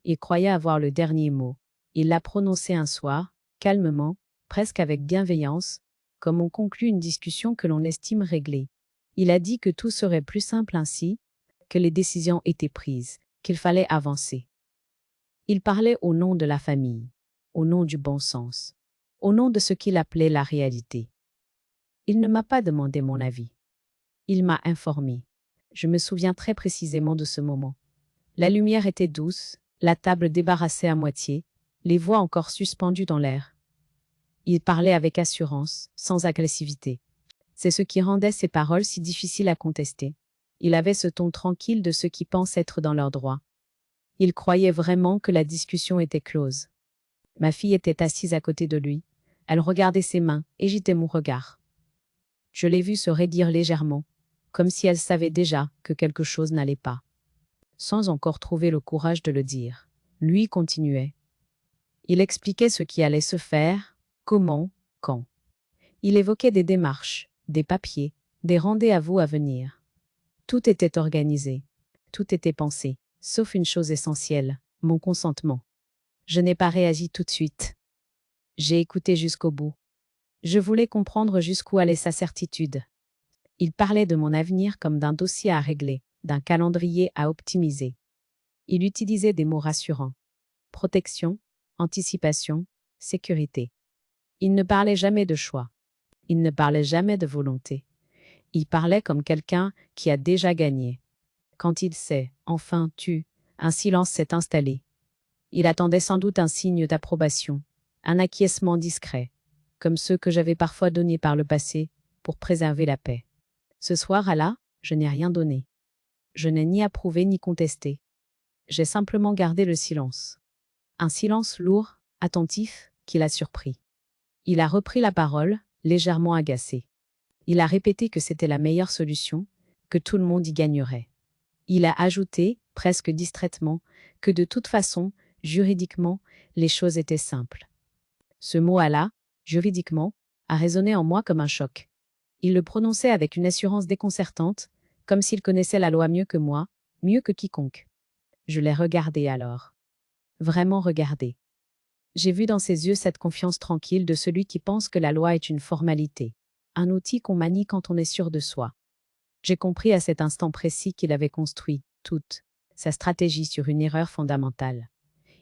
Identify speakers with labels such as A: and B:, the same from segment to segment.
A: Il croyait avoir le dernier mot. Il l'a prononcé un soir, calmement, presque avec bienveillance, comme on conclut une discussion que l'on estime réglée. Il a dit que tout serait plus simple ainsi, que les décisions étaient prises, qu'il fallait avancer. Il parlait au nom de la famille, au nom du bon sens, au nom de ce qu'il appelait la réalité. Il ne m'a pas demandé mon avis. Il m'a informé. Je me souviens très précisément de ce moment. La lumière était douce, la table débarrassée à moitié, les voix encore suspendues dans l'air. Il parlait avec assurance, sans agressivité. C'est ce qui rendait ses paroles si difficiles à contester. Il avait ce ton tranquille de ceux qui pensent être dans leur droit. Il croyait vraiment que la discussion était close. Ma fille était assise à côté de lui. Elle regardait ses mains et j'étais mon regard. Je l'ai vue se raidir légèrement, comme si elle savait déjà que quelque chose n'allait pas. Sans encore trouver le courage de le dire, lui continuait. Il expliquait ce qui allait se faire, comment, quand. Il évoquait des démarches, des papiers, des rendez-vous à venir. Tout était organisé, tout était pensé, sauf une chose essentielle, mon consentement. Je n'ai pas réagi tout de suite. J'ai écouté jusqu'au bout. Je voulais comprendre jusqu'où allait sa certitude. Il parlait de mon avenir comme d'un dossier à régler, d'un calendrier à optimiser. Il utilisait des mots rassurants. Protection, anticipation, sécurité. Il ne parlait jamais de choix. Il ne parlait jamais de volonté. Il parlait comme quelqu'un qui a déjà gagné. Quand il s'est, enfin, tu, un silence s'est installé. Il attendait sans doute un signe d'approbation, un acquiescement discret, comme ceux que j'avais parfois donnés par le passé pour préserver la paix. Ce soir-là, je n'ai rien donné. Je n'ai ni approuvé ni contesté. J'ai simplement gardé le silence. Un silence lourd, attentif, qui l'a surpris. Il a repris la parole, légèrement agacé. Il a répété que c'était la meilleure solution, que tout le monde y gagnerait. Il a ajouté, presque distraitement, que de toute façon, juridiquement, les choses étaient simples. Ce mot-là, juridiquement, a résonné en moi comme un choc. Il le prononçait avec une assurance déconcertante, comme s'il connaissait la loi mieux que moi, mieux que quiconque. Je l'ai regardé alors. Vraiment regardé. J'ai vu dans ses yeux cette confiance tranquille de celui qui pense que la loi est une formalité, un outil qu'on manie quand on est sûr de soi. J'ai compris à cet instant précis qu'il avait construit, toute, sa stratégie sur une erreur fondamentale.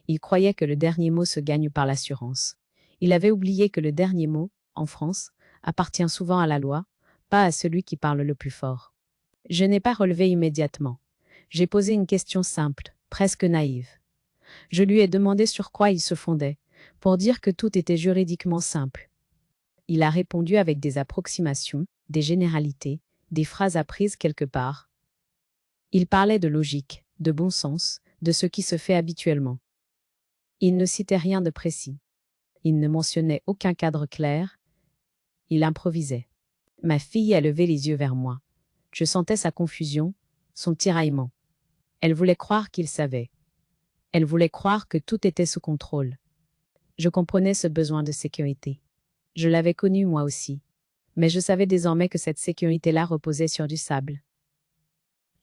A: Il croyait que le dernier mot se gagne par l'assurance. Il avait oublié que le dernier mot, en France, appartient souvent à la loi, pas à celui qui parle le plus fort. Je n'ai pas relevé immédiatement. J'ai posé une question simple, presque naïve. Je lui ai demandé sur quoi il se fondait, pour dire que tout était juridiquement simple. Il a répondu avec des approximations, des généralités, des phrases apprises quelque part. Il parlait de logique, de bon sens, de ce qui se fait habituellement. Il ne citait rien de précis. Il ne mentionnait aucun cadre clair. Il improvisait. Ma fille a levé les yeux vers moi. Je sentais sa confusion, son tiraillement. Elle voulait croire qu'il savait. Elle voulait croire que tout était sous contrôle. Je comprenais ce besoin de sécurité. Je l'avais connu moi aussi. Mais je savais désormais que cette sécurité-là reposait sur du sable.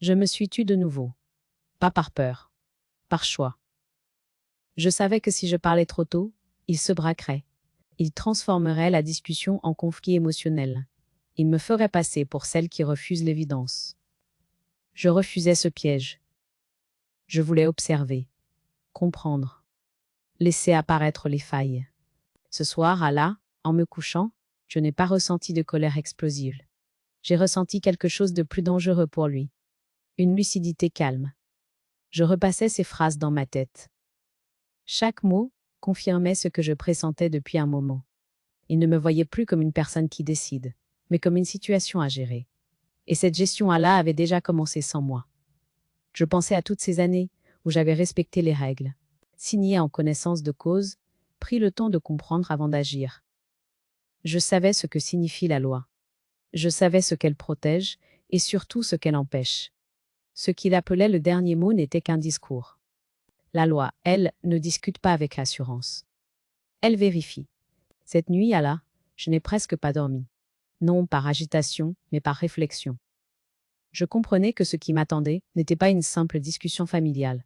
A: Je me suis tue de nouveau. Pas par peur. Par choix. Je savais que si je parlais trop tôt, il se braquerait. Il transformerait la discussion en conflit émotionnel. Il me ferait passer pour celle qui refuse l'évidence. Je refusais ce piège. Je voulais observer, comprendre, laisser apparaître les failles. Ce soir, en me couchant, je n'ai pas ressenti de colère explosive. J'ai ressenti quelque chose de plus dangereux pour lui. Une lucidité calme. Je repassais ses phrases dans ma tête. Chaque mot confirmait ce que je pressentais depuis un moment. Il ne me voyait plus comme une personne qui décide, mais comme une situation à gérer. Et cette gestion-là avait déjà commencé sans moi. Je pensais à toutes ces années où j'avais respecté les règles, signé en connaissance de cause, pris le temps de comprendre avant d'agir. Je savais ce que signifie la loi. Je savais ce qu'elle protège et surtout ce qu'elle empêche. Ce qu'il appelait le dernier mot n'était qu'un discours. La loi, elle, ne discute pas avec assurance. Elle vérifie. Cette nuit-là, je n'ai presque pas dormi. Non par agitation, mais par réflexion. Je comprenais que ce qui m'attendait n'était pas une simple discussion familiale.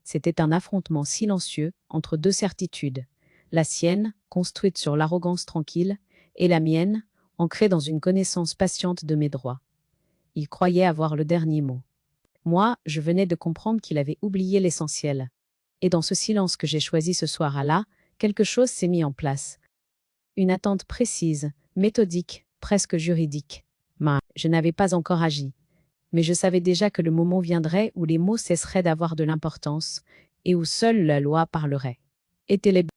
A: C'était un affrontement silencieux entre deux certitudes. La sienne, construite sur l'arrogance tranquille, et la mienne, ancrée dans une connaissance patiente de mes droits. Il croyait avoir le dernier mot. Moi, je venais de comprendre qu'il avait oublié l'essentiel. Et dans ce silence que j'ai choisi ce soir-là, quelque chose s'est mis en place. Une attente précise, méthodique, presque juridique. Je n'avais pas encore agi. Mais je savais déjà que le moment viendrait où les mots cesseraient d'avoir de l'importance et où seule la loi parlerait.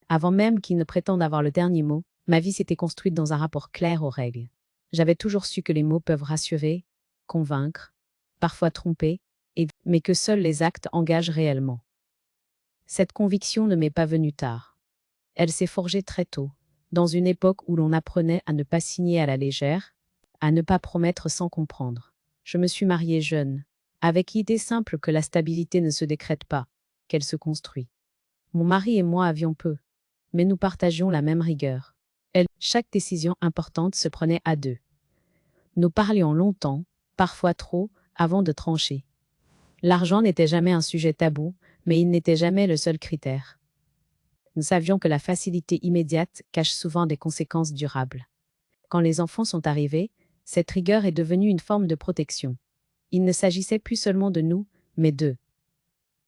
A: Avant même qu'ils ne prétendent avoir le dernier mot, ma vie s'était construite dans un rapport clair aux règles. J'avais toujours su que les mots peuvent rassurer, convaincre, parfois tromper, mais que seuls les actes engagent réellement. Cette conviction ne m'est pas venue tard. Elle s'est forgée très tôt, dans une époque où l'on apprenait à ne pas signer à la légère, à ne pas promettre sans comprendre. Je me suis mariée jeune, avec l'idée simple que la stabilité ne se décrète pas, qu'elle se construit. Mon mari et moi avions peu, mais nous partagions la même rigueur. Chaque décision importante se prenait à deux. Nous parlions longtemps, parfois trop, avant de trancher. L'argent n'était jamais un sujet tabou, mais il n'était jamais le seul critère. Nous savions que la facilité immédiate cache souvent des conséquences durables. Quand les enfants sont arrivés, cette rigueur est devenue une forme de protection. Il ne s'agissait plus seulement de nous, mais d'eux.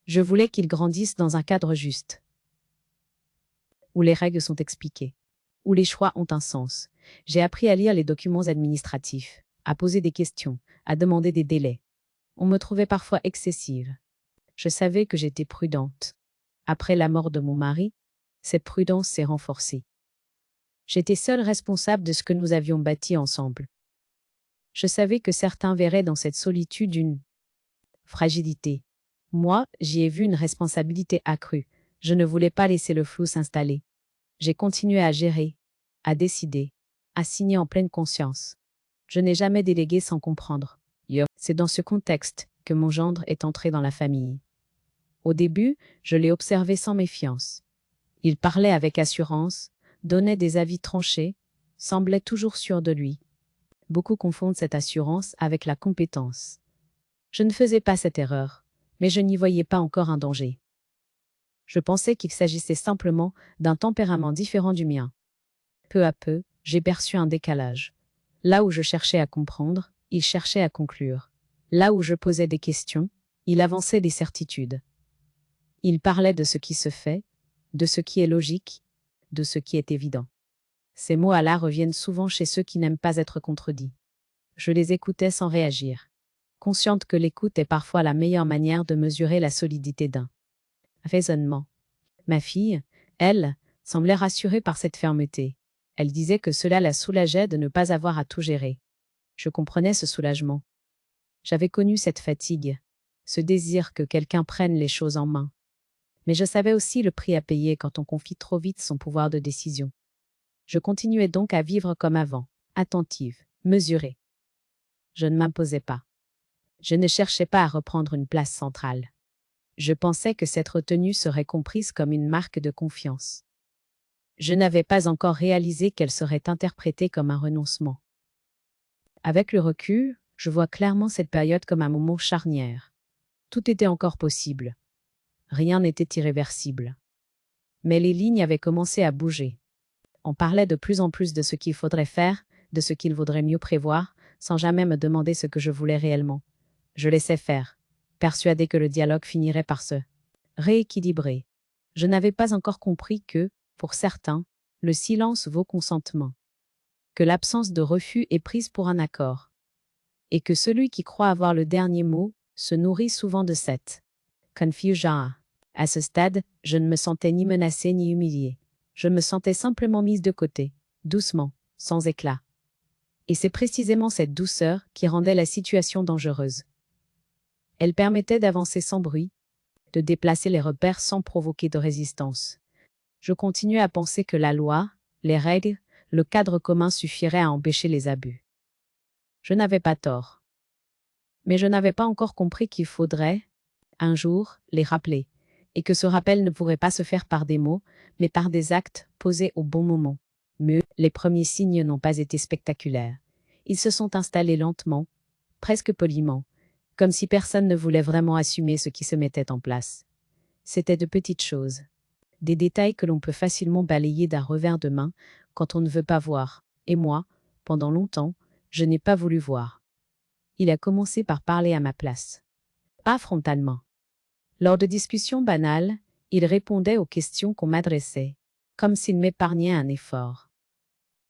A: Je voulais qu'ils grandissent dans un cadre juste, où les règles sont expliquées, où les choix ont un sens. J'ai appris à lire les documents administratifs, à poser des questions, à demander des délais. On me trouvait parfois excessive. Je savais que j'étais prudente. Après la mort de mon mari, cette prudence s'est renforcée. J'étais seule responsable de ce que nous avions bâti ensemble. Je savais que certains verraient dans cette solitude une fragilité. Moi, j'y ai vu une responsabilité accrue. Je ne voulais pas laisser le flou s'installer. J'ai continué à gérer, à décider, à signer en pleine conscience. Je n'ai jamais délégué sans comprendre. C'est dans ce contexte que mon gendre est entré dans la famille. Au début, je l'ai observé sans méfiance. Il parlait avec assurance, donnait des avis tranchés, semblait toujours sûr de lui. Beaucoup confondent cette assurance avec la compétence. Je ne faisais pas cette erreur, mais je n'y voyais pas encore un danger. Je pensais qu'il s'agissait simplement d'un tempérament différent du mien. Peu à peu, j'ai perçu un décalage. Là où je cherchais à comprendre, il cherchait à conclure. Là où je posais des questions, il avançait des certitudes. Il parlait de ce qui se fait, de ce qui est logique, de ce qui est évident. Ces mots-là reviennent souvent chez ceux qui n'aiment pas être contredits. Je les écoutais sans réagir, consciente que l'écoute est parfois la meilleure manière de mesurer la solidité d'un raisonnement. Ma fille, elle, semblait rassurée par cette fermeté. Elle disait que cela la soulageait de ne pas avoir à tout gérer. Je comprenais ce soulagement. J'avais connu cette fatigue, ce désir que quelqu'un prenne les choses en main. Mais je savais aussi le prix à payer quand on confie trop vite son pouvoir de décision. Je continuais donc à vivre comme avant, attentive, mesurée. Je ne m'imposais pas. Je ne cherchais pas à reprendre une place centrale. Je pensais que cette retenue serait comprise comme une marque de confiance. Je n'avais pas encore réalisé qu'elle serait interprétée comme un renoncement. Avec le recul, je vois clairement cette période comme un moment charnière. Tout était encore possible. Rien n'était irréversible. Mais les lignes avaient commencé à bouger. On parlait de plus en plus de ce qu'il faudrait faire, de ce qu'il vaudrait mieux prévoir, sans jamais me demander ce que je voulais réellement. Je laissais faire, persuadée que le dialogue finirait par se rééquilibrer. Je n'avais pas encore compris que, pour certains, le silence vaut consentement, que l'absence de refus est prise pour un accord, et que celui qui croit avoir le dernier mot se nourrit souvent de cette confusion. À ce stade, je ne me sentais ni menacée ni humiliée. Je me sentais simplement mise de côté, doucement, sans éclat. Et c'est précisément cette douceur qui rendait la situation dangereuse. Elle permettait d'avancer sans bruit, de déplacer les repères sans provoquer de résistance. Je continuais à penser que la loi, les règles, le cadre commun suffiraient à empêcher les abus. Je n'avais pas tort. Mais je n'avais pas encore compris qu'il faudrait, un jour, les rappeler, et que ce rappel ne pourrait pas se faire par des mots, mais par des actes posés au bon moment. Mais les premiers signes n'ont pas été spectaculaires. Ils se sont installés lentement, presque poliment, comme si personne ne voulait vraiment assumer ce qui se mettait en place. C'étaient de petites choses. Des détails que l'on peut facilement balayer d'un revers de main quand on ne veut pas voir. Et moi, pendant longtemps, je n'ai pas voulu voir. Il a commencé par parler à ma place. Pas frontalement. Lors de discussions banales, il répondait aux questions qu'on m'adressait, comme s'il m'épargnait un effort.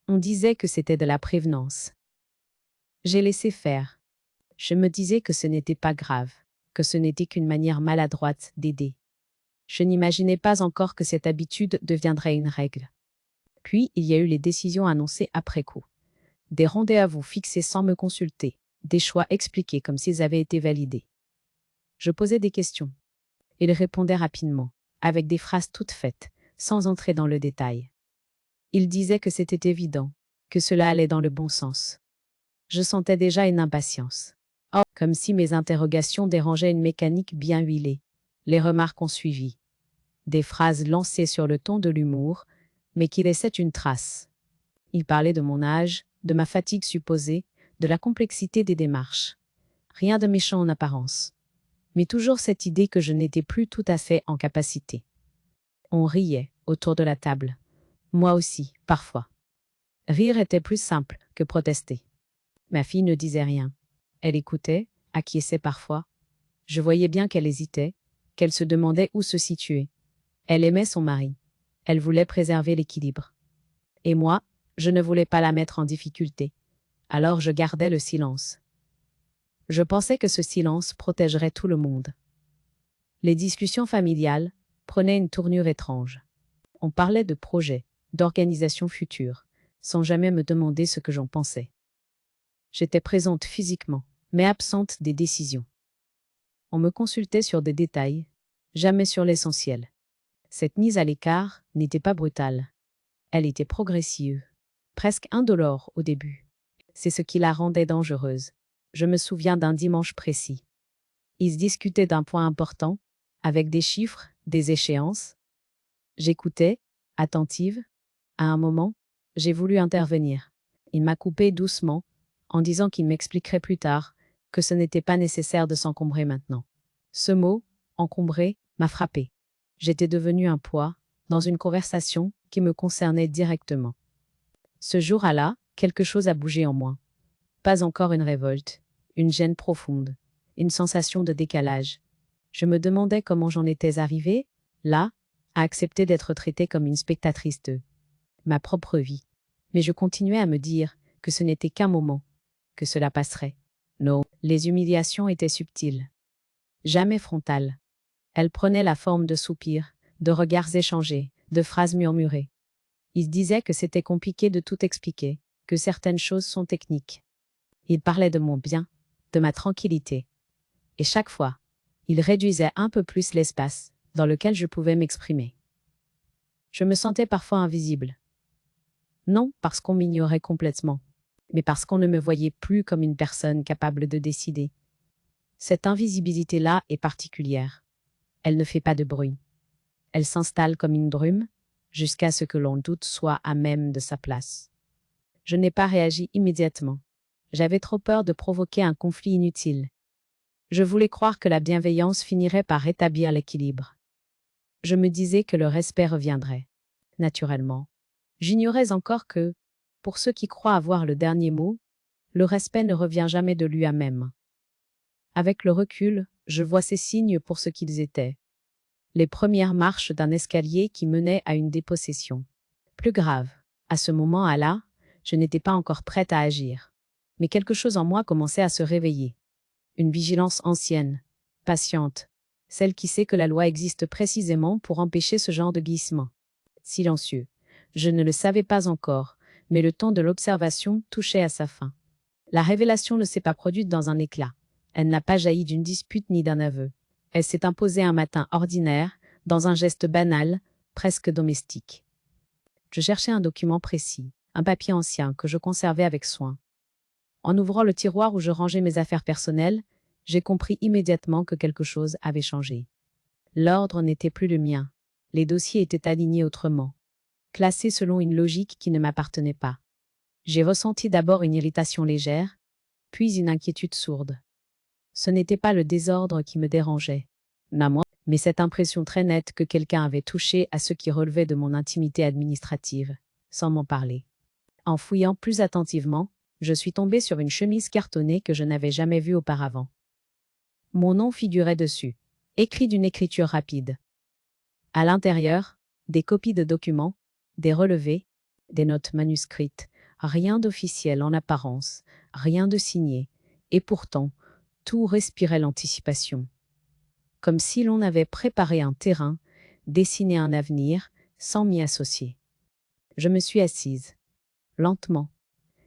A: On disait que c'était de la prévenance. J'ai laissé faire. Je me disais que ce n'était pas grave, que ce n'était qu'une manière maladroite d'aider. Je n'imaginais pas encore que cette habitude deviendrait une règle. Puis, il y a eu les décisions annoncées après coup. Des rendez-vous fixés sans me consulter, des choix expliqués comme s'ils avaient été validés. Je posais des questions. Il répondait rapidement, avec des phrases toutes faites, sans entrer dans le détail. Il disait que c'était évident, que cela allait dans le bon sens. Je sentais déjà une impatience. Oh, comme si mes interrogations dérangeaient une mécanique bien huilée. Les remarques ont suivi. Des phrases lancées sur le ton de l'humour, mais qui laissaient une trace. Il parlait de mon âge, de ma fatigue supposée, de la complexité des démarches. Rien de méchant en apparence. Mais toujours cette idée que je n'étais plus tout à fait en capacité. On riait autour de la table. Moi aussi, parfois. Rire était plus simple que protester. Ma fille ne disait rien. Elle écoutait, acquiesçait parfois. Je voyais bien qu'elle hésitait, qu'elle se demandait où se situer. Elle aimait son mari. Elle voulait préserver l'équilibre. Et moi, je ne voulais pas la mettre en difficulté. Alors je gardais le silence. Je pensais que ce silence protégerait tout le monde. Les discussions familiales prenaient une tournure étrange. On parlait de projets, d'organisation future, sans jamais me demander ce que j'en pensais. J'étais présente physiquement, mais absente des décisions. On me consultait sur des détails, jamais sur l'essentiel. Cette mise à l'écart n'était pas brutale. Elle était progressive, presque indolore au début. C'est ce qui la rendait dangereuse. Je me souviens d'un dimanche précis. Ils discutaient d'un point important, avec des chiffres, des échéances. J'écoutais, attentive. À un moment, j'ai voulu intervenir. Il m'a coupé doucement, en disant qu'il m'expliquerait plus tard, que ce n'était pas nécessaire de s'encombrer maintenant. Ce mot, encombrer, m'a frappé. J'étais devenue un poids, dans une conversation qui me concernait directement. Ce jour-là, quelque chose a bougé en moi. Pas encore une révolte, une gêne profonde, une sensation de décalage. Je me demandais comment j'en étais arrivée, là, à accepter d'être traitée comme une spectatrice de ma propre vie. Mais je continuais à me dire que ce n'était qu'un moment, que cela passerait. Non, les humiliations étaient subtiles. Jamais frontales. Elles prenaient la forme de soupirs, de regards échangés, de phrases murmurées. Il disait que c'était compliqué de tout expliquer, que certaines choses sont techniques. Il parlait de mon bien, de ma tranquillité. Et chaque fois, il réduisait un peu plus l'espace dans lequel je pouvais m'exprimer. Je me sentais parfois invisible. Non parce qu'on m'ignorait complètement, mais parce qu'on ne me voyait plus comme une personne capable de décider. Cette invisibilité-là est particulière. Elle ne fait pas de bruit. Elle s'installe comme une brume, jusqu'à ce que l'on doute soit à même de sa place. Je n'ai pas réagi immédiatement. J'avais trop peur de provoquer un conflit inutile. Je voulais croire que la bienveillance finirait par rétablir l'équilibre. Je me disais que le respect reviendrait. Naturellement. J'ignorais encore que, pour ceux qui croient avoir le dernier mot, le respect ne revient jamais de lui-même. Avec le recul, je vois ces signes pour ce qu'ils étaient. Les premières marches d'un escalier qui menait à une dépossession. Plus grave, à ce moment-là, je n'étais pas encore prête à agir. Mais quelque chose en moi commençait à se réveiller. Une vigilance ancienne, patiente, celle qui sait que la loi existe précisément pour empêcher ce genre de glissement. Silencieux. Je ne le savais pas encore, mais le temps de l'observation touchait à sa fin. La révélation ne s'est pas produite dans un éclat. Elle n'a pas jailli d'une dispute ni d'un aveu. Elle s'est imposée un matin ordinaire, dans un geste banal, presque domestique. Je cherchais un document précis, un papier ancien que je conservais avec soin. En ouvrant le tiroir où je rangeais mes affaires personnelles, j'ai compris immédiatement que quelque chose avait changé. L'ordre n'était plus le mien. Les dossiers étaient alignés autrement, classés selon une logique qui ne m'appartenait pas. J'ai ressenti d'abord une irritation légère, puis une inquiétude sourde. Ce n'était pas le désordre qui me dérangeait, mais cette impression très nette que quelqu'un avait touché à ce qui relevait de mon intimité administrative, sans m'en parler. En fouillant plus attentivement, je suis tombée sur une chemise cartonnée que je n'avais jamais vue auparavant. Mon nom figurait dessus, écrit d'une écriture rapide. À l'intérieur, des copies de documents, des relevés, des notes manuscrites, rien d'officiel en apparence, rien de signé, et pourtant, tout respirait l'anticipation. Comme si l'on avait préparé un terrain, dessiné un avenir, sans m'y associer. Je me suis assise. Lentement.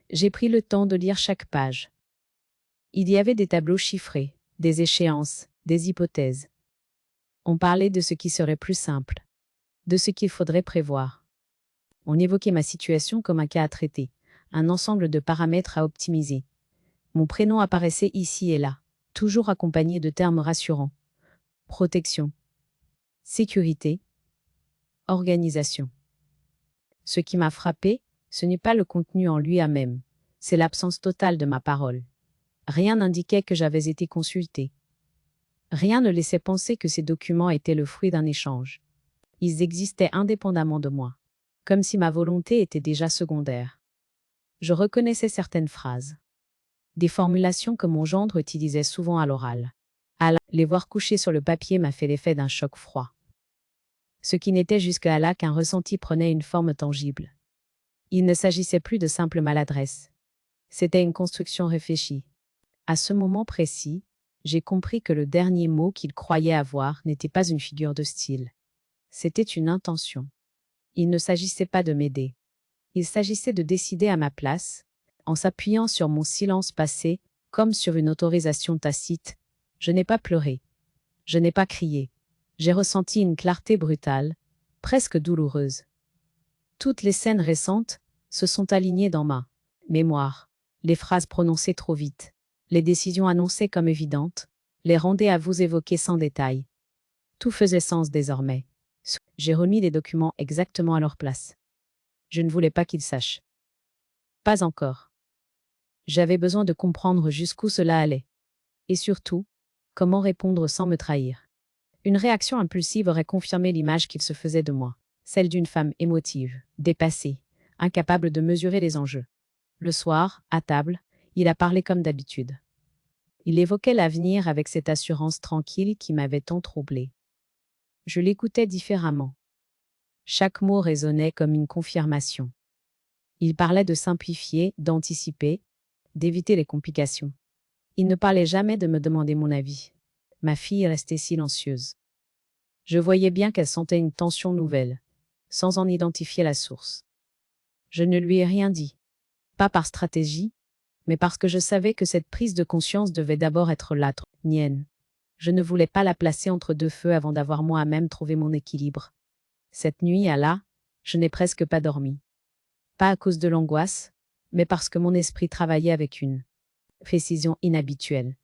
A: J'ai pris le temps de lire chaque page. Il y avait des tableaux chiffrés, des échéances, des hypothèses. On parlait de ce qui serait plus simple, de ce qu'il faudrait prévoir. On évoquait ma situation comme un cas à traiter, un ensemble de paramètres à optimiser. Mon prénom apparaissait ici et là, toujours accompagné de termes rassurants. Protection, sécurité, organisation. Ce qui m'a frappé, ce n'est pas le contenu en lui-même, c'est l'absence totale de ma parole. Rien n'indiquait que j'avais été consultée. Rien ne laissait penser que ces documents étaient le fruit d'un échange. Ils existaient indépendamment de moi, comme si ma volonté était déjà secondaire. Je reconnaissais certaines phrases. Des formulations que mon gendre utilisait souvent à l'oral. Les voir coucher sur le papier m'a fait l'effet d'un choc froid. Ce qui n'était jusqu'à là qu'un ressenti prenait une forme tangible. Il ne s'agissait plus de simple maladresse. C'était une construction réfléchie. À ce moment précis, j'ai compris que le dernier mot qu'il croyait avoir n'était pas une figure de style. C'était une intention. Il ne s'agissait pas de m'aider. Il s'agissait de décider à ma place, en s'appuyant sur mon silence passé, comme sur une autorisation tacite. Je n'ai pas pleuré. Je n'ai pas crié. J'ai ressenti une clarté brutale, presque douloureuse. Toutes les scènes récentes se sont alignées dans ma mémoire. Les phrases prononcées trop vite, les décisions annoncées comme évidentes, les rendez-vous évoqués sans détail. Tout faisait sens désormais. J'ai remis les documents exactement à leur place. Je ne voulais pas qu'ils sachent. Pas encore. J'avais besoin de comprendre jusqu'où cela allait. Et surtout, comment répondre sans me trahir. Une réaction impulsive aurait confirmé l'image qu'il se faisait de moi, celle d'une femme émotive, dépassée, incapable de mesurer les enjeux. Le soir, à table, il a parlé comme d'habitude. Il évoquait l'avenir avec cette assurance tranquille qui m'avait tant troublée. Je l'écoutais différemment. Chaque mot résonnait comme une confirmation. Il parlait de simplifier, d'anticiper, d'éviter les complications. Il ne parlait jamais de me demander mon avis. Ma fille restait silencieuse. Je voyais bien qu'elle sentait une tension nouvelle, sans en identifier la source. Je ne lui ai rien dit. Pas par stratégie, mais parce que je savais que cette prise de conscience devait d'abord être la mienne. Je ne voulais pas la placer entre deux feux avant d'avoir moi-même trouvé mon équilibre. Cette nuit, je n'ai presque pas dormi. Pas à cause de l'angoisse, mais parce que mon esprit travaillait avec une précision inhabituelle.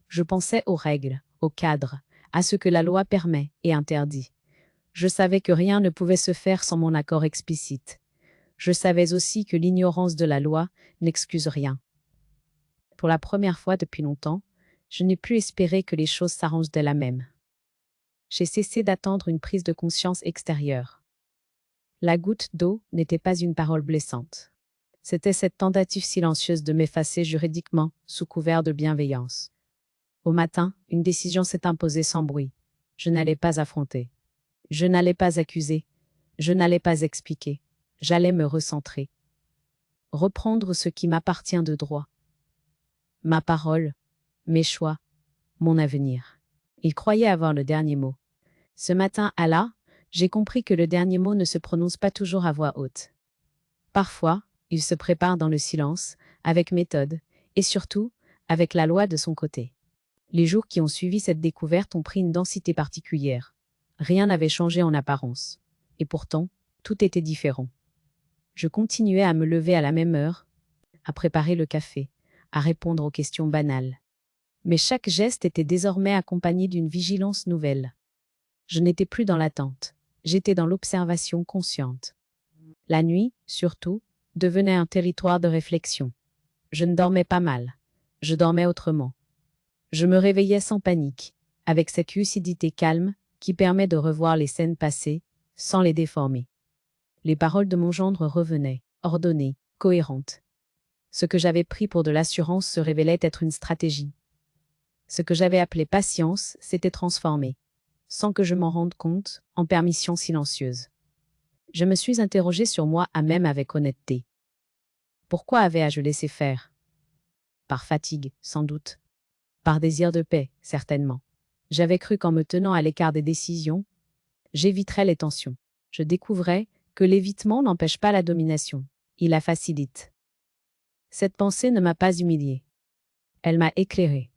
A: Je pensais aux règles, au cadre, à ce que la loi permet et interdit. Je savais que rien ne pouvait se faire sans mon accord explicite. Je savais aussi que l'ignorance de la loi n'excuse rien. Pour la première fois depuis longtemps, je n'ai plus espéré que les choses s'arrangent d'elles-mêmes. J'ai cessé d'attendre une prise de conscience extérieure. La goutte d'eau n'était pas une parole blessante. C'était cette tentative silencieuse de m'effacer juridiquement, sous couvert de bienveillance. Au matin, une décision s'est imposée sans bruit. Je n'allais pas affronter. Je n'allais pas accuser. Je n'allais pas expliquer. J'allais me recentrer. Reprendre ce qui m'appartient de droit. Ma parole, mes choix, mon avenir. Il croyait avoir le dernier mot. Ce matin, j'ai compris que le dernier mot ne se prononce pas toujours à voix haute. Parfois, il se prépare dans le silence, avec méthode, et surtout, avec la loi de son côté. Les jours qui ont suivi cette découverte ont pris une densité particulière. Rien n'avait changé en apparence. Et pourtant, tout était différent. Je continuais à me lever à la même heure, à préparer le café, à répondre aux questions banales. Mais chaque geste était désormais accompagné d'une vigilance nouvelle. Je n'étais plus dans l'attente, j'étais dans l'observation consciente. La nuit, surtout, devenait un territoire de réflexion. Je ne dormais pas mal, je dormais autrement. Je me réveillais sans panique, avec cette lucidité calme, qui permet de revoir les scènes passées sans les déformer. Les paroles de mon gendre revenaient, ordonnées, cohérentes. Ce que j'avais pris pour de l'assurance se révélait être une stratégie. Ce que j'avais appelé patience s'était transformé, sans que je m'en rende compte, en permission silencieuse. Je me suis interrogée sur moi à même avec honnêteté. Pourquoi avais-je laissé faire? Par fatigue, sans doute. Par désir de paix, certainement. J'avais cru qu'en me tenant à l'écart des décisions, j'éviterais les tensions. Je découvrais que l'évitement n'empêche pas la domination, il la facilite. Cette pensée ne m'a pas humiliée. Elle m'a éclairée.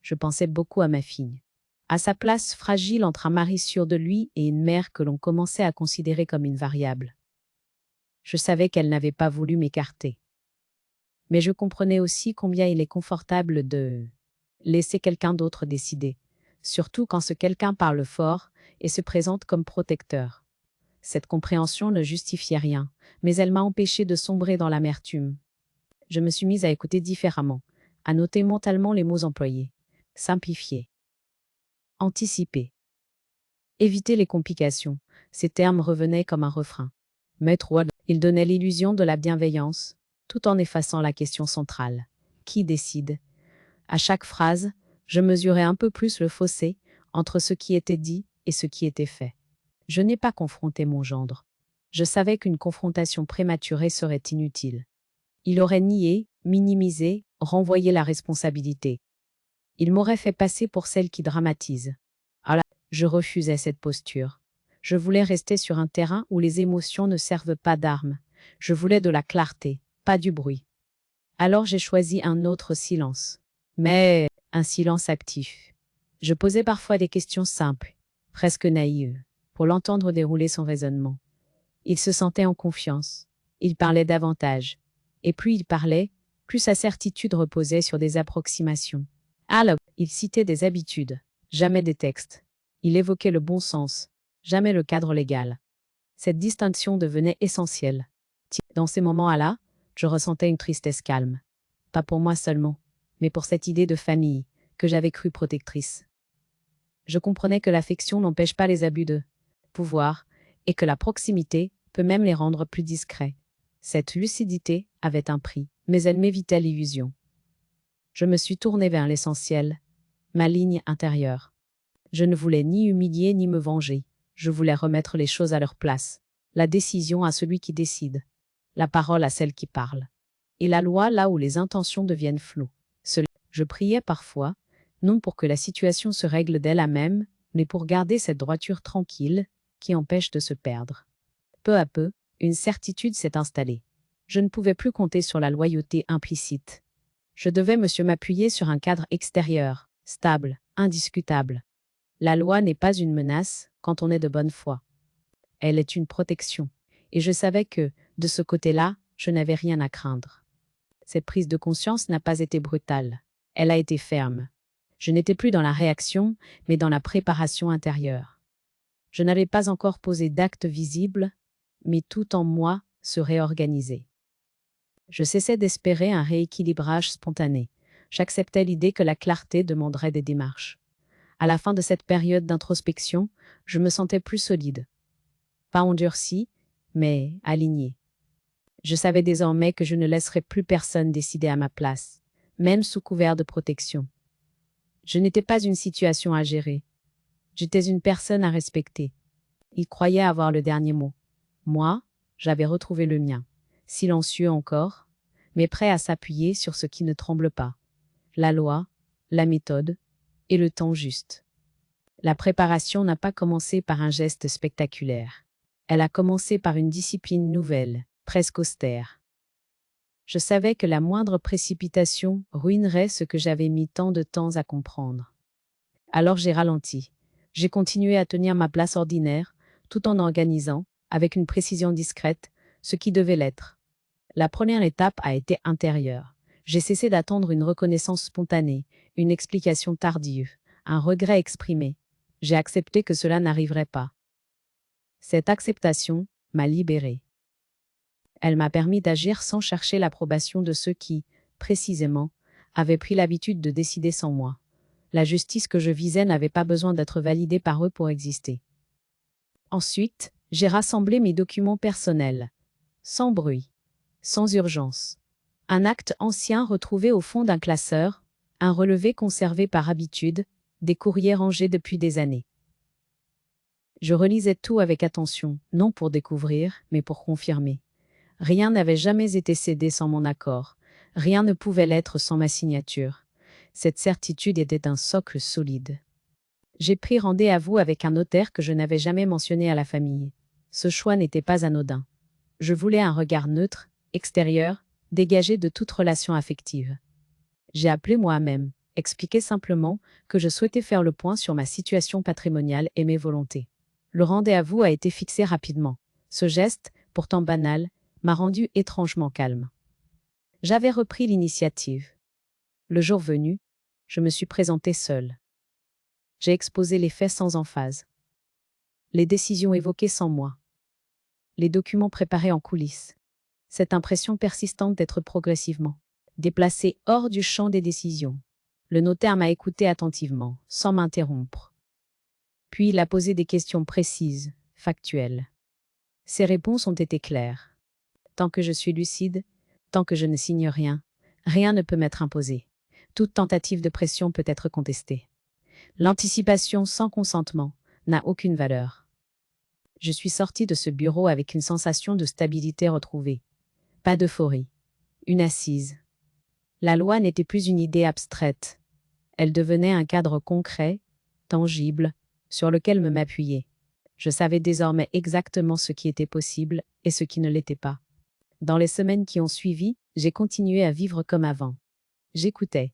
A: Je pensais beaucoup à ma fille. À sa place fragile entre un mari sûr de lui et une mère que l'on commençait à considérer comme une variable. Je savais qu'elle n'avait pas voulu m'écarter. Mais je comprenais aussi combien il est confortable de laisser quelqu'un d'autre décider, surtout quand ce quelqu'un parle fort et se présente comme protecteur. Cette compréhension ne justifiait rien, mais elle m'a empêché de sombrer dans l'amertume. Je me suis mise à écouter différemment, à noter mentalement les mots employés. Simplifier. Anticiper. Éviter les complications. Ces termes revenaient comme un refrain. Maître Wad, il donnait l'illusion de la bienveillance, tout en effaçant la question centrale. Qui décide? À chaque phrase, je mesurais un peu plus le fossé entre ce qui était dit et ce qui était fait. Je n'ai pas confronté mon gendre. Je savais qu'une confrontation prématurée serait inutile. Il aurait nié, minimisé, renvoyé la responsabilité. Il m'aurait fait passer pour celle qui dramatise. Alors, je refusais cette posture. Je voulais rester sur un terrain où les émotions ne servent pas d'armes. Je voulais de la clarté, pas du bruit. Alors j'ai choisi un autre silence. Mais un silence actif. Je posais parfois des questions simples, presque naïves, pour l'entendre dérouler son raisonnement. Il se sentait en confiance. Il parlait davantage. Et plus il parlait, plus sa certitude reposait sur des approximations. Alors, il citait des habitudes, jamais des textes. Il évoquait le bon sens, jamais le cadre légal. Cette distinction devenait essentielle. Dans ces moments-là, je ressentais une tristesse calme. Pas pour moi seulement, mais pour cette idée de famille que j'avais crue protectrice. Je comprenais que l'affection n'empêche pas les abus de pouvoir et que la proximité peut même les rendre plus discrets. Cette lucidité avait un prix, mais elle m'évitait l'illusion. Je me suis tournée vers l'essentiel, ma ligne intérieure. Je ne voulais ni humilier ni me venger. Je voulais remettre les choses à leur place. La décision à celui qui décide. La parole à celle qui parle. Et la loi là où les intentions deviennent floues. Je priais parfois, non pour que la situation se règle d'elle-même, mais pour garder cette droiture tranquille qui empêche de se perdre. Peu à peu, une certitude s'est installée. Je ne pouvais plus compter sur la loyauté implicite. Je devais m'appuyer sur un cadre extérieur, stable, indiscutable. La loi n'est pas une menace quand on est de bonne foi. Elle est une protection. Et je savais que, de ce côté-là, je n'avais rien à craindre. Cette prise de conscience n'a pas été brutale. Elle a été ferme. Je n'étais plus dans la réaction, mais dans la préparation intérieure. Je n'avais pas encore posé d'acte visible, mais tout en moi se réorganisait. Je cessais d'espérer un rééquilibrage spontané. J'acceptais l'idée que la clarté demanderait des démarches. À la fin de cette période d'introspection, je me sentais plus solide. Pas endurci, mais aligné. Je savais désormais que je ne laisserais plus personne décider à ma place, même sous couvert de protection. Je n'étais pas une situation à gérer. J'étais une personne à respecter. Il croyait avoir le dernier mot. Moi, j'avais retrouvé le mien, silencieux encore, mais prêt à s'appuyer sur ce qui ne tremble pas. La loi, la méthode et le temps juste. La préparation n'a pas commencé par un geste spectaculaire. Elle a commencé par une discipline nouvelle, presque austère. Je savais que la moindre précipitation ruinerait ce que j'avais mis tant de temps à comprendre. Alors j'ai ralenti. J'ai continué à tenir ma place ordinaire, tout en organisant, avec une précision discrète, ce qui devait l'être. La première étape a été intérieure. J'ai cessé d'attendre une reconnaissance spontanée, une explication tardive, un regret exprimé. J'ai accepté que cela n'arriverait pas. Cette acceptation m'a libérée. Elle m'a permis d'agir sans chercher l'approbation de ceux qui, précisément, avaient pris l'habitude de décider sans moi. La justice que je visais n'avait pas besoin d'être validée par eux pour exister. Ensuite, j'ai rassemblé mes documents personnels. Sans bruit, sans urgence. Un acte ancien retrouvé au fond d'un classeur, un relevé conservé par habitude, des courriers rangés depuis des années. Je relisais tout avec attention, non pour découvrir, mais pour confirmer. Rien n'avait jamais été cédé sans mon accord. Rien ne pouvait l'être sans ma signature. Cette certitude était un socle solide. J'ai pris rendez-vous avec un notaire que je n'avais jamais mentionné à la famille. Ce choix n'était pas anodin. Je voulais un regard neutre, extérieur, dégagé de toute relation affective. J'ai appelé moi-même, expliqué simplement que je souhaitais faire le point sur ma situation patrimoniale et mes volontés. Le rendez-vous a été fixé rapidement. Ce geste, pourtant banal, m'a rendu étrangement calme. J'avais repris l'initiative. Le jour venu, je me suis présentée seule. J'ai exposé les faits sans emphase. Les décisions évoquées sans moi. Les documents préparés en coulisses. Cette impression persistante d'être progressivement déplacée hors du champ des décisions. Le notaire m'a écouté attentivement, sans m'interrompre. Puis il a posé des questions précises, factuelles. Ses réponses ont été claires. Tant que je suis lucide, tant que je ne signe rien, rien ne peut m'être imposé. Toute tentative de pression peut être contestée. L'anticipation sans consentement n'a aucune valeur. Je suis sortie de ce bureau avec une sensation de stabilité retrouvée. Pas d'euphorie. Une assise. La loi n'était plus une idée abstraite. Elle devenait un cadre concret, tangible, sur lequel me m'appuyer. Je savais désormais exactement ce qui était possible et ce qui ne l'était pas. Dans les semaines qui ont suivi, j'ai continué à vivre comme avant. J'écoutais.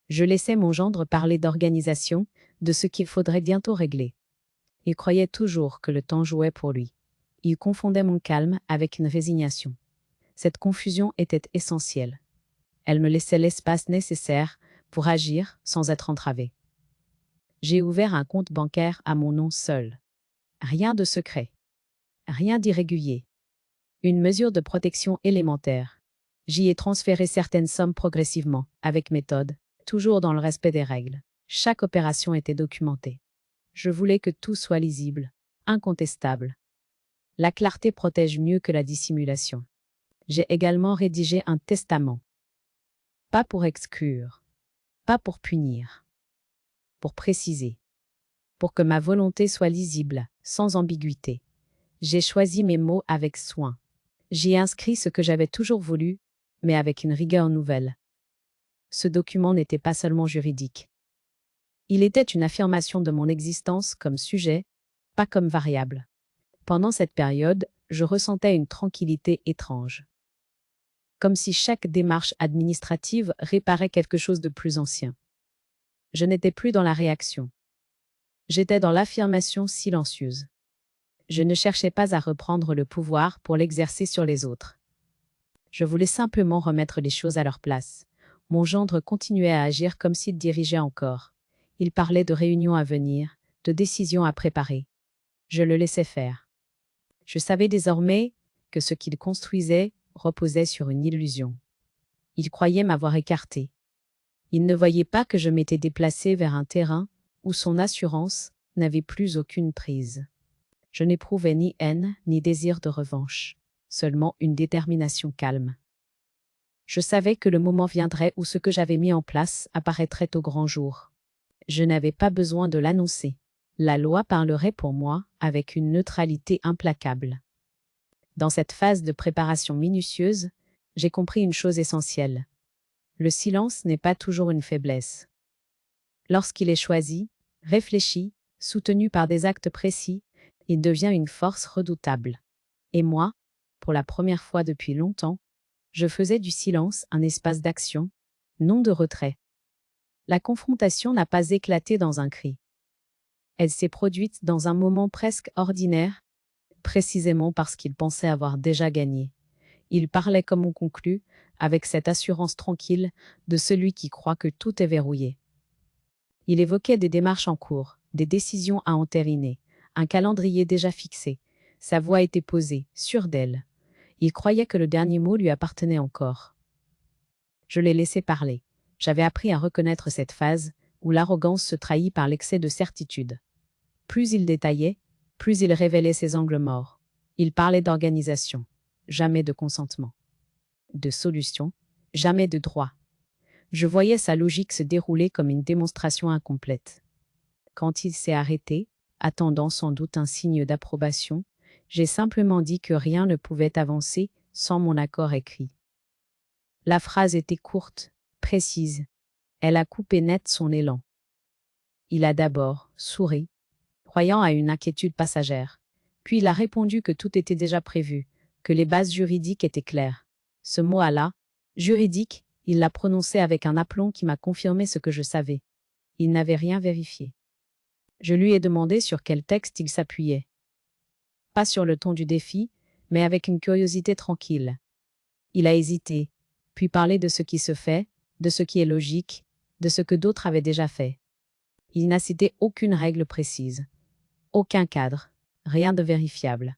A: Je laissais mon gendre parler d'organisation, de ce qu'il faudrait bientôt régler. Il croyait toujours que le temps jouait pour lui. Il confondait mon calme avec une résignation. Cette confusion était essentielle. Elle me laissait l'espace nécessaire pour agir sans être entravé. J'ai ouvert un compte bancaire à mon nom seul. Rien de secret. Rien d'irrégulier. Une mesure de protection élémentaire. J'y ai transféré certaines sommes progressivement, avec méthode, toujours dans le respect des règles. Chaque opération était documentée. Je voulais que tout soit lisible, incontestable. La clarté protège mieux que la dissimulation. J'ai également rédigé un testament. Pas pour exclure, pas pour punir, pour préciser, pour que ma volonté soit lisible, sans ambiguïté. J'ai choisi mes mots avec soin. J'y ai inscrit ce que j'avais toujours voulu, mais avec une rigueur nouvelle. Ce document n'était pas seulement juridique. Il était une affirmation de mon existence comme sujet, pas comme variable. Pendant cette période, je ressentais une tranquillité étrange. Comme si chaque démarche administrative réparait quelque chose de plus ancien. Je n'étais plus dans la réaction. J'étais dans l'affirmation silencieuse. Je ne cherchais pas à reprendre le pouvoir pour l'exercer sur les autres. Je voulais simplement remettre les choses à leur place. Mon gendre continuait à agir comme s'il dirigeait encore. Il parlait de réunions à venir, de décisions à préparer. Je le laissais faire. Je savais désormais que ce qu'il construisait reposait sur une illusion. Il croyait m'avoir écarté. Il ne voyait pas que je m'étais déplacée vers un terrain où son assurance n'avait plus aucune prise. Je n'éprouvais ni haine ni désir de revanche, seulement une détermination calme. Je savais que le moment viendrait où ce que j'avais mis en place apparaîtrait au grand jour. Je n'avais pas besoin de l'annoncer. La loi parlerait pour moi avec une neutralité implacable. Dans cette phase de préparation minutieuse, j'ai compris une chose essentielle. Le silence n'est pas toujours une faiblesse. Lorsqu'il est choisi, réfléchi, soutenu par des actes précis, il devient une force redoutable. Et moi, pour la première fois depuis longtemps, je faisais du silence un espace d'action, non de retrait. La confrontation n'a pas éclaté dans un cri. Elle s'est produite dans un moment presque ordinaire, précisément parce qu'il pensait avoir déjà gagné. Il parlait comme on conclut, avec cette assurance tranquille de celui qui croit que tout est verrouillé. Il évoquait des démarches en cours, des décisions à entériner, un calendrier déjà fixé. Sa voix était posée, sûre d'elle. Il croyait que le dernier mot lui appartenait encore. Je l'ai laissé parler. J'avais appris à reconnaître cette phase, où l'arrogance se trahit par l'excès de certitude. Plus il détaillait, plus il révélait ses angles morts. Il parlait d'organisation, jamais de consentement. De solution, jamais de droit. Je voyais sa logique se dérouler comme une démonstration incomplète. Quand il s'est arrêté, attendant sans doute un signe d'approbation, j'ai simplement dit que rien ne pouvait avancer sans mon accord écrit. La phrase était courte, précise. Elle a coupé net son élan. Il a d'abord souri, croyant à une inquiétude passagère. Puis il a répondu que tout était déjà prévu, que les bases juridiques étaient claires. Ce mot-là, juridique, il l'a prononcé avec un aplomb qui m'a confirmé ce que je savais. Il n'avait rien vérifié. Je lui ai demandé sur quel texte il s'appuyait. Pas sur le ton du défi, mais avec une curiosité tranquille. Il a hésité, puis parlé de ce qui se fait, de ce qui est logique, de ce que d'autres avaient déjà fait. Il n'a cité aucune règle précise, aucun cadre, rien de vérifiable.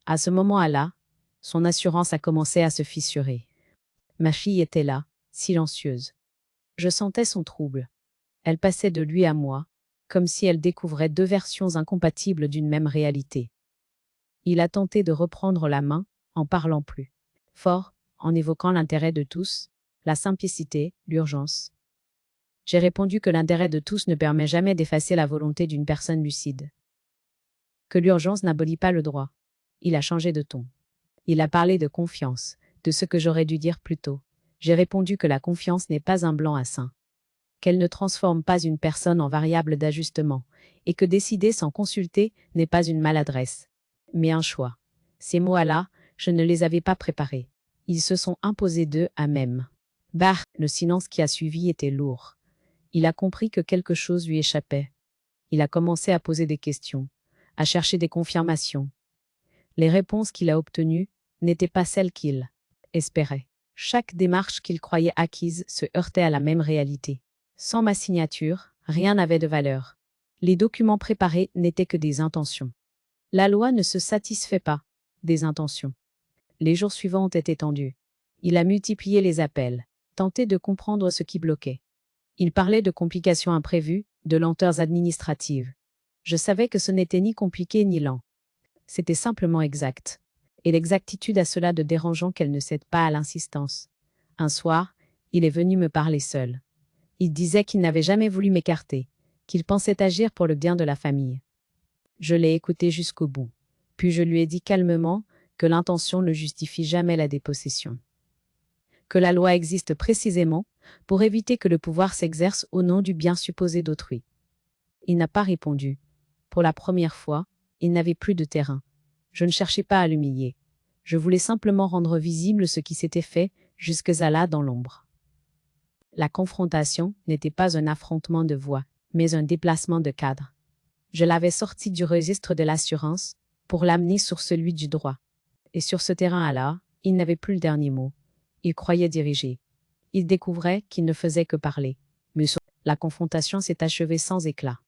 A: À ce moment-là, son assurance a commencé à se fissurer. Ma fille était là, silencieuse. Je sentais son trouble. Elle passait de lui à moi, comme si elle découvrait deux versions incompatibles d'une même réalité. Il a tenté de reprendre la main, en parlant plus fort, en évoquant l'intérêt de tous, la simplicité, l'urgence. J'ai répondu que l'intérêt de tous ne permet jamais d'effacer la volonté d'une personne lucide. Que l'urgence n'abolit pas le droit. Il a changé de ton. Il a parlé de confiance, de ce que j'aurais dû dire plus tôt. J'ai répondu que la confiance n'est pas un blanc à seing, qu'elle ne transforme pas une personne en variable d'ajustement, et que décider sans consulter n'est pas une maladresse, mais un choix. Ces mots-là, je ne les avais pas préparés. Ils se sont imposés d'eux à même. Bah, le silence qui a suivi était lourd. Il a compris que quelque chose lui échappait. Il a commencé à poser des questions, à chercher des confirmations. Les réponses qu'il a obtenues n'étaient pas celles qu'il espérait. Chaque démarche qu'il croyait acquise se heurtait à la même réalité. Sans ma signature, rien n'avait de valeur. Les documents préparés n'étaient que des intentions. La loi ne se satisfait pas des intentions. Les jours suivants ont été tendus. Il a multiplié les appels, tenté de comprendre ce qui bloquait. Il parlait de complications imprévues, de lenteurs administratives. Je savais que ce n'était ni compliqué ni lent. C'était simplement exact. Et l'exactitude a cela de dérangeant qu'elle ne cède pas à l'insistance. Un soir, il est venu me parler seul. Il disait qu'il n'avait jamais voulu m'écarter, qu'il pensait agir pour le bien de la famille. Je l'ai écouté jusqu'au bout. Puis je lui ai dit calmement que l'intention ne justifie jamais la dépossession. Que la loi existe précisément pour éviter que le pouvoir s'exerce au nom du bien supposé d'autrui. Il n'a pas répondu. Pour la première fois, il n'avait plus de terrain. Je ne cherchais pas à l'humilier. Je voulais simplement rendre visible ce qui s'était fait jusque-là dans l'ombre. La confrontation n'était pas un affrontement de voix, mais un déplacement de cadre. Je l'avais sorti du registre de l'assurance pour l'amener sur celui du droit. Et sur ce terrain-là, il n'avait plus le dernier mot. Il croyait diriger. Il découvrait qu'il ne faisait que parler. Mais la confrontation s'est achevée sans éclat.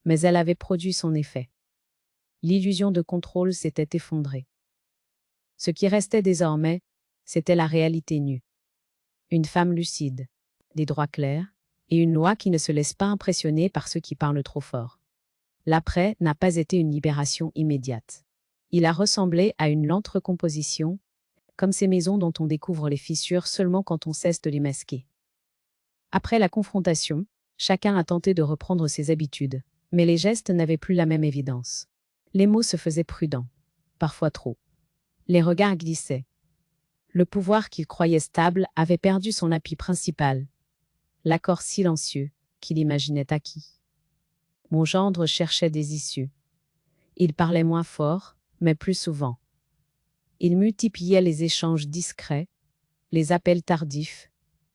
A: Mais elle avait produit son effet. L'illusion de contrôle s'était effondrée. Ce qui restait désormais, c'était la réalité nue. Une femme lucide, des droits clairs, et une loi qui ne se laisse pas impressionner par ceux qui parlent trop fort. L'après n'a pas été une libération immédiate. Il a ressemblé à une lente recomposition, comme ces maisons dont on découvre les fissures seulement quand on cesse de les masquer. Après la confrontation, chacun a tenté de reprendre ses habitudes, mais les gestes n'avaient plus la même évidence. Les mots se faisaient prudents, parfois trop. Les regards glissaient. Le pouvoir qu'il croyait stable avait perdu son appui principal, l'accord silencieux qu'il imaginait acquis. Mon gendre cherchait des issues. Il parlait moins fort, mais plus souvent. Il multipliait les échanges discrets, les appels tardifs,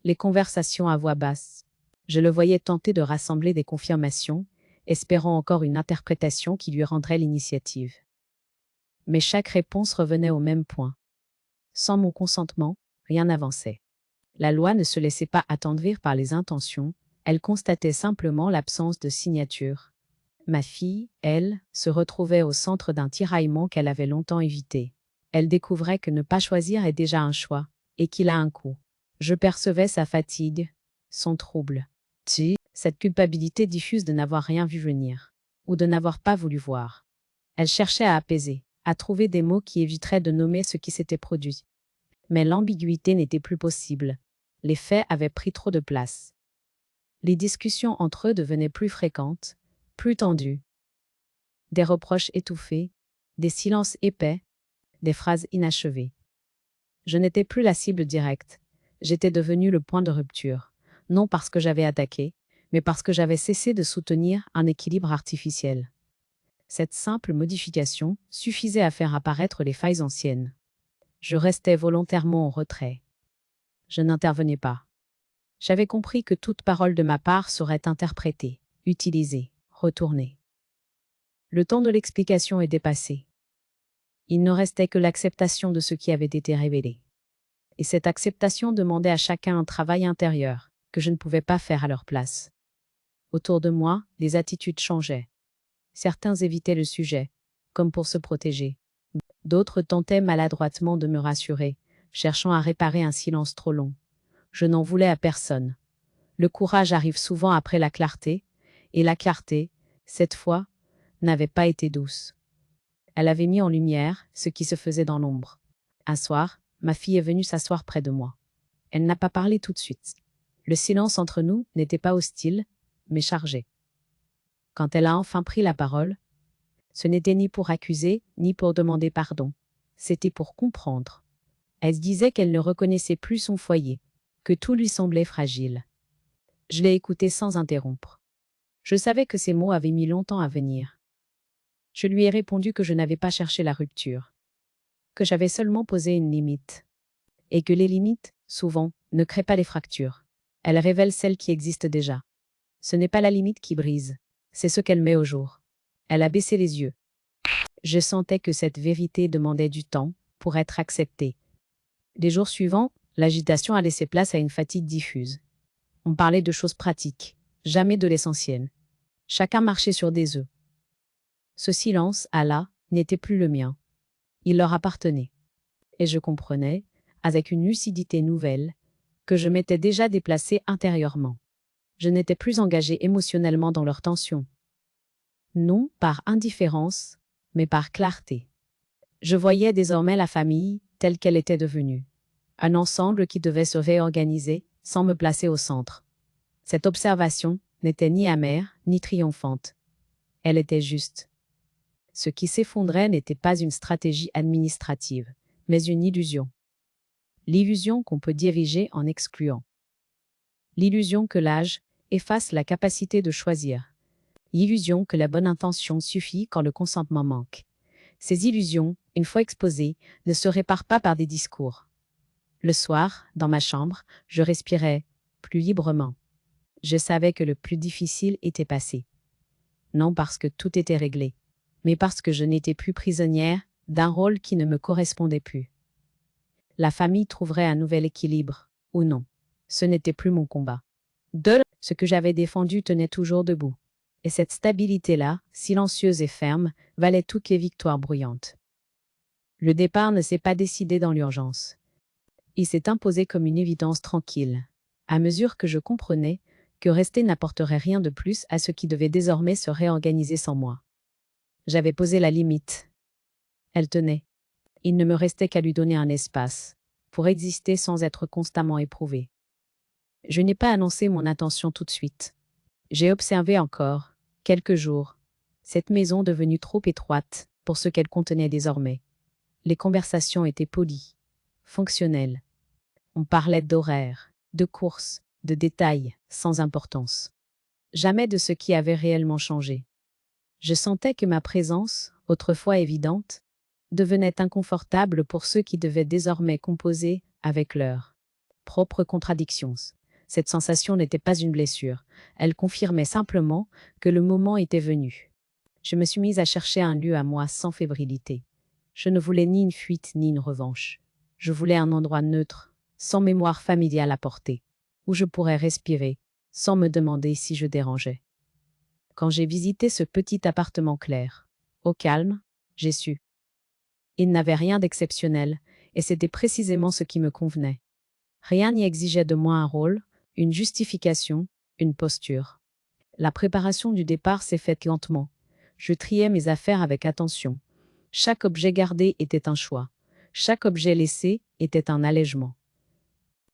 A: les conversations à voix basse. Je le voyais tenter de rassembler des confirmations, espérant encore une interprétation qui lui rendrait l'initiative. Mais chaque réponse revenait au même point. Sans mon consentement, rien n'avançait. La loi ne se laissait pas attendrir par les intentions, elle constatait simplement l'absence de signature. Ma fille, elle, se retrouvait au centre d'un tiraillement qu'elle avait longtemps évité. Elle découvrait que ne pas choisir est déjà un choix, et qu'il a un coût. Je percevais sa fatigue, son trouble. Cette culpabilité diffuse de n'avoir rien vu venir, ou de n'avoir pas voulu voir. Elle cherchait à apaiser, à trouver des mots qui éviteraient de nommer ce qui s'était produit. Mais l'ambiguïté n'était plus possible. Les faits avaient pris trop de place. Les discussions entre eux devenaient plus fréquentes, plus tendues. Des reproches étouffés, des silences épais, des phrases inachevées. Je n'étais plus la cible directe. J'étais devenue le point de rupture, non parce que j'avais attaqué, mais parce que j'avais cessé de soutenir un équilibre artificiel. Cette simple modification suffisait à faire apparaître les failles anciennes. Je restais volontairement en retrait. Je n'intervenais pas. J'avais compris que toute parole de ma part serait interprétée, utilisée, retournée. Le temps de l'explication était passé. Il ne restait que l'acceptation de ce qui avait été révélé. Et cette acceptation demandait à chacun un travail intérieur que je ne pouvais pas faire à leur place. Autour de moi, les attitudes changeaient. Certains évitaient le sujet, comme pour se protéger. D'autres tentaient maladroitement de me rassurer, cherchant à réparer un silence trop long. Je n'en voulais à personne. Le courage arrive souvent après la clarté, et la clarté, cette fois, n'avait pas été douce. Elle avait mis en lumière ce qui se faisait dans l'ombre. Un soir, ma fille est venue s'asseoir près de moi. Elle n'a pas parlé tout de suite. Le silence entre nous n'était pas hostile, mais chargé. Quand elle a enfin pris la parole, ce n'était ni pour accuser, ni pour demander pardon. C'était pour comprendre. Elle disait qu'elle ne reconnaissait plus son foyer, que tout lui semblait fragile. Je l'ai écoutée sans interrompre. Je savais que ces mots avaient mis longtemps à venir. Je lui ai répondu que je n'avais pas cherché la rupture, que j'avais seulement posé une limite, et que les limites, souvent, ne créent pas les fractures. Elles révèlent celles qui existent déjà. Ce n'est pas la limite qui brise, c'est ce qu'elle met au jour. Elle a baissé les yeux. Je sentais que cette vérité demandait du temps pour être acceptée. Les jours suivants, l'agitation a laissé place à une fatigue diffuse. On parlait de choses pratiques, jamais de l'essentiel. Chacun marchait sur des œufs. Ce silence, à là, n'était plus le mien. Il leur appartenait. Et je comprenais, avec une lucidité nouvelle, que je m'étais déjà déplacée intérieurement. Je n'étais plus engagée émotionnellement dans leur tension. Non par indifférence, mais par clarté. Je voyais désormais la famille telle qu'elle était devenue. Un ensemble qui devait se réorganiser sans me placer au centre. Cette observation n'était ni amère, ni triomphante. Elle était juste. Ce qui s'effondrait n'était pas une stratégie administrative, mais une illusion. L'illusion qu'on peut diriger en excluant. L'illusion que l'âge efface la capacité de choisir. L'illusion que la bonne intention suffit quand le consentement manque. Ces illusions, une fois exposées, ne se réparent pas par des discours. Le soir, dans ma chambre, je respirais plus librement. Je savais que le plus difficile était passé. Non parce que tout était réglé, mais parce que je n'étais plus prisonnière d'un rôle qui ne me correspondait plus. La famille trouverait un nouvel équilibre, ou non. Ce n'était plus mon combat. Ce que j'avais défendu tenait toujours debout. Et cette stabilité-là, silencieuse et ferme, valait toutes les victoires bruyantes. Le départ ne s'est pas décidé dans l'urgence. Il s'est imposé comme une évidence tranquille, à mesure que je comprenais que rester n'apporterait rien de plus à ce qui devait désormais se réorganiser sans moi. J'avais posé la limite. Elle tenait. Il ne me restait qu'à lui donner un espace, pour exister sans être constamment éprouvée. Je n'ai pas annoncé mon intention tout de suite. J'ai observé encore, quelques jours, cette maison devenue trop étroite pour ce qu'elle contenait désormais. Les conversations étaient polies, fonctionnelles. On parlait d'horaires, de courses, de détails, sans importance. Jamais de ce qui avait réellement changé. Je sentais que ma présence, autrefois évidente, devenait inconfortable pour ceux qui devaient désormais composer avec leurs propres contradictions. Cette sensation n'était pas une blessure, elle confirmait simplement que le moment était venu. Je me suis mise à chercher un lieu à moi sans fébrilité. Je ne voulais ni une fuite ni une revanche. Je voulais un endroit neutre, sans mémoire familiale à porter, où je pourrais respirer, sans me demander si je dérangeais. Quand j'ai visité ce petit appartement clair, au calme, j'ai su. Il n'avait rien d'exceptionnel, et c'était précisément ce qui me convenait. Rien n'y exigeait de moi un rôle, une justification, une posture. La préparation du départ s'est faite lentement. Je triais mes affaires avec attention. Chaque objet gardé était un choix. Chaque objet laissé était un allègement.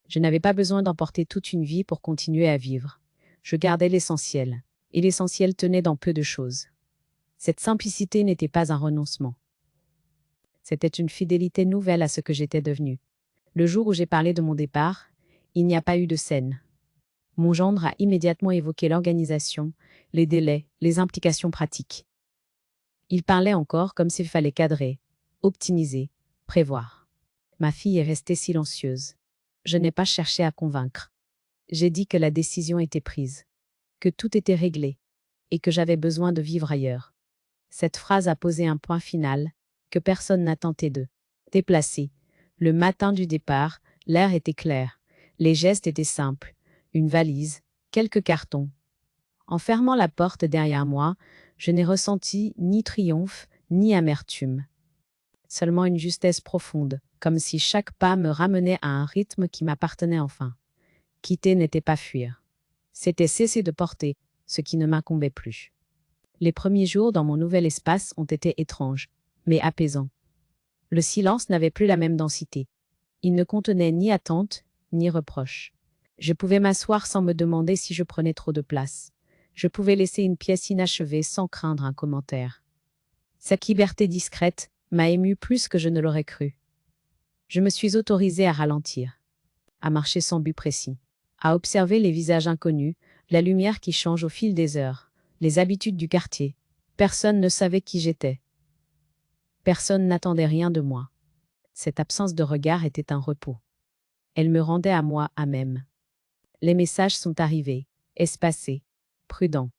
A: Je n'avais pas besoin d'emporter toute une vie pour continuer à vivre. Je gardais l'essentiel. Et l'essentiel tenait dans peu de choses. Cette simplicité n'était pas un renoncement. C'était une fidélité nouvelle à ce que j'étais devenue. Le jour où j'ai parlé de mon départ, il n'y a pas eu de scène. Mon gendre a immédiatement évoqué l'organisation, les délais, les implications pratiques. Il parlait encore comme s'il fallait cadrer, optimiser, prévoir. Ma fille est restée silencieuse. Je n'ai pas cherché à convaincre. J'ai dit que la décision était prise, que tout était réglé, et que j'avais besoin de vivre ailleurs. Cette phrase a posé un point final, que personne n'a tenté de déplacer. Le matin du départ, l'air était clair, les gestes étaient simples, une valise, quelques cartons. En fermant la porte derrière moi, je n'ai ressenti ni triomphe, ni amertume. Seulement une justesse profonde, comme si chaque pas me ramenait à un rythme qui m'appartenait enfin. Quitter n'était pas fuir. C'était cesser de porter ce qui ne m'incombait plus. Les premiers jours dans mon nouvel espace ont été étranges, mais apaisants. Le silence n'avait plus la même densité. Il ne contenait ni attente, ni reproche. Je pouvais m'asseoir sans me demander si je prenais trop de place. Je pouvais laisser une pièce inachevée sans craindre un commentaire. Cette liberté discrète m'a émue plus que je ne l'aurais cru. Je me suis autorisée à ralentir, à marcher sans but précis, à observer les visages inconnus, la lumière qui change au fil des heures, les habitudes du quartier. Personne ne savait qui j'étais. Personne n'attendait rien de moi. Cette absence de regard était un repos. Elle me rendait à moi à même. Les messages sont arrivés, espacés, prudents.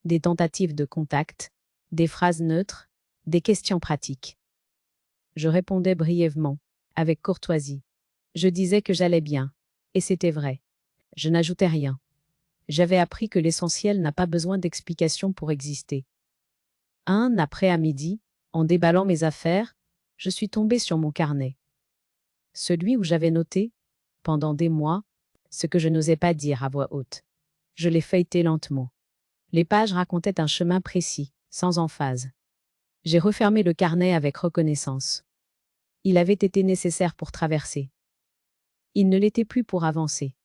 A: Des tentatives de contact, des phrases neutres, des questions pratiques. Je répondais brièvement, avec courtoisie. Je disais que j'allais bien, et c'était vrai. Je n'ajoutais rien. J'avais appris que l'essentiel n'a pas besoin d'explications pour exister. Un après-midi, en déballant mes affaires, je suis tombée sur mon carnet. Celui où j'avais noté, pendant des mois, ce que je n'osais pas dire à voix haute. Je l'ai feuilleté lentement. Les pages racontaient un chemin précis, sans emphase. J'ai refermé le carnet avec reconnaissance. Il avait été nécessaire pour traverser. Il ne l'était plus pour avancer.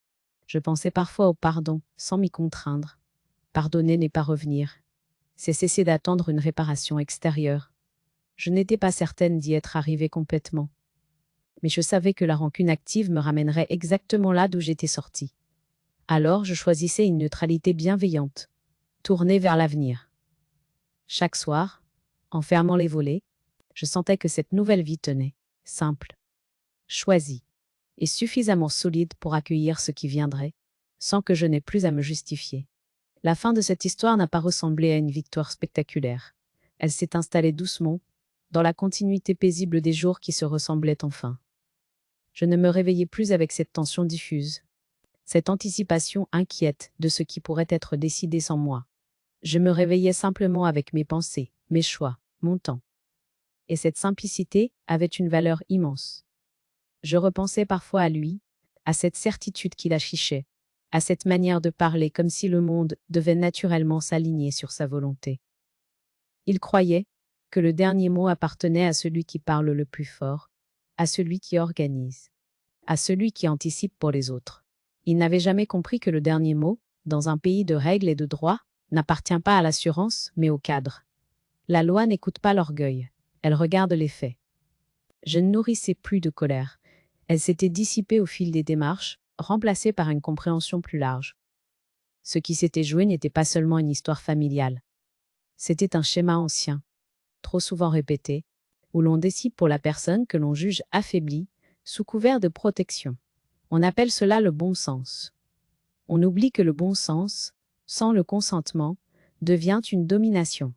A: Je pensais parfois au pardon, sans m'y contraindre. Pardonner n'est pas revenir. C'est cesser d'attendre une réparation extérieure. Je n'étais pas certaine d'y être arrivée complètement. Mais je savais que la rancune active me ramènerait exactement là d'où j'étais sortie. Alors je choisissais une neutralité bienveillante, tournée vers l'avenir. Chaque soir, en fermant les volets, je sentais que cette nouvelle vie tenait, simple, choisie, et suffisamment solide pour accueillir ce qui viendrait, sans que je n'aie plus à me justifier. La fin de cette histoire n'a pas ressemblé à une victoire spectaculaire. Elle s'est installée doucement, dans la continuité paisible des jours qui se ressemblaient enfin. Je ne me réveillais plus avec cette tension diffuse, cette anticipation inquiète de ce qui pourrait être décidé sans moi. Je me réveillais simplement avec mes pensées, mes choix, mon temps. Et cette simplicité avait une valeur immense. Je repensais parfois à lui, à cette certitude qu'il affichait, à cette manière de parler comme si le monde devait naturellement s'aligner sur sa volonté. Il croyait que le dernier mot appartenait à celui qui parle le plus fort, à celui qui organise, à celui qui anticipe pour les autres. Il n'avait jamais compris que le dernier mot, dans un pays de règles et de droits, n'appartient pas à l'assurance, mais au cadre. La loi n'écoute pas l'orgueil, elle regarde les faits. Je ne nourrissais plus de colère. Elle s'était dissipée au fil des démarches, remplacée par une compréhension plus large. Ce qui s'était joué n'était pas seulement une histoire familiale. C'était un schéma ancien, trop souvent répété, où l'on décide pour la personne que l'on juge affaiblie, sous couvert de protection. On appelle cela le bon sens. On oublie que le bon sens, sans le consentement, devient une domination.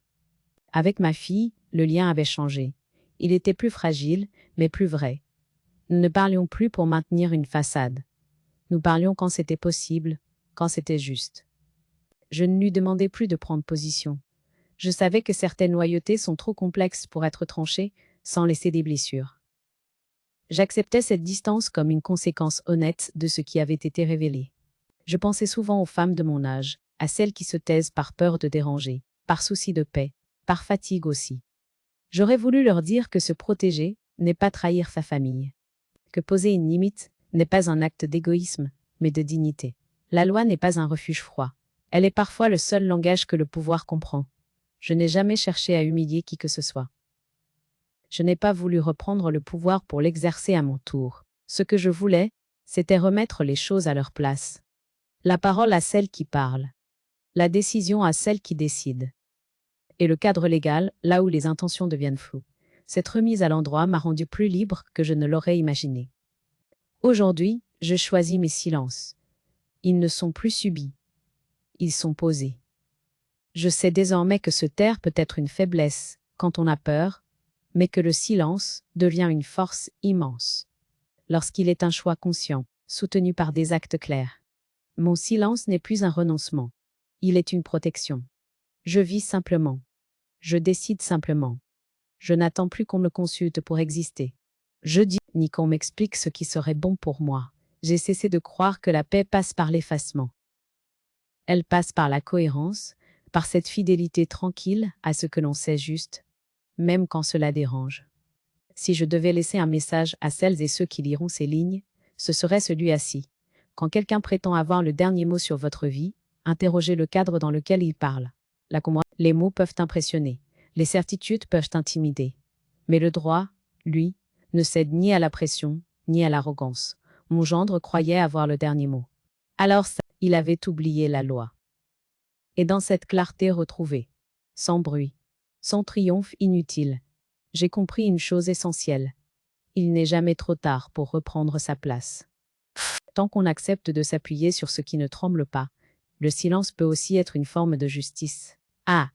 A: Avec ma fille, le lien avait changé. Il était plus fragile, mais plus vrai. Nous ne parlions plus pour maintenir une façade. Nous parlions quand c'était possible, quand c'était juste. Je ne lui demandais plus de prendre position. Je savais que certaines loyautés sont trop complexes pour être tranchées sans laisser des blessures. J'acceptais cette distance comme une conséquence honnête de ce qui avait été révélé. Je pensais souvent aux femmes de mon âge, à celles qui se taisent par peur de déranger, par souci de paix, par fatigue aussi. J'aurais voulu leur dire que se protéger n'est pas trahir sa famille, que poser une limite n'est pas un acte d'égoïsme, mais de dignité. La loi n'est pas un refuge froid. Elle est parfois le seul langage que le pouvoir comprend. Je n'ai jamais cherché à humilier qui que ce soit. Je n'ai pas voulu reprendre le pouvoir pour l'exercer à mon tour. Ce que je voulais, c'était remettre les choses à leur place. La parole à celle qui parle. La décision à celle qui décide. Et le cadre légal, là où les intentions deviennent floues. Cette remise à l'endroit m'a rendu plus libre que je ne l'aurais imaginé. Aujourd'hui, je choisis mes silences. Ils ne sont plus subis. Ils sont posés. Je sais désormais que se taire peut être une faiblesse quand on a peur, mais que le silence devient une force immense lorsqu'il est un choix conscient, soutenu par des actes clairs. Mon silence n'est plus un renoncement. Il est une protection. Je vis simplement. Je décide simplement. Je n'attends plus qu'on me consulte pour exister. Je dis ni qu'on m'explique ce qui serait bon pour moi. J'ai cessé de croire que la paix passe par l'effacement. Elle passe par la cohérence, par cette fidélité tranquille à ce que l'on sait juste, même quand cela dérange. Si je devais laisser un message à celles et ceux qui liront ces lignes, ce serait celui-ci. Quand quelqu'un prétend avoir le dernier mot sur votre vie, interrogez le cadre dans lequel il parle. Les mots peuvent impressionner, les certitudes peuvent intimider. Mais le droit, lui, ne cède ni à la pression, ni à l'arrogance. Mon gendre croyait avoir le dernier mot. Alors ça, il avait oublié la loi. Et dans cette clarté retrouvée, sans bruit, sans triomphe inutile, j'ai compris une chose essentielle. Il n'est jamais trop tard pour reprendre sa place. Tant qu'on accepte de s'appuyer sur ce qui ne tremble pas, le silence peut aussi être une forme de justice. Ah,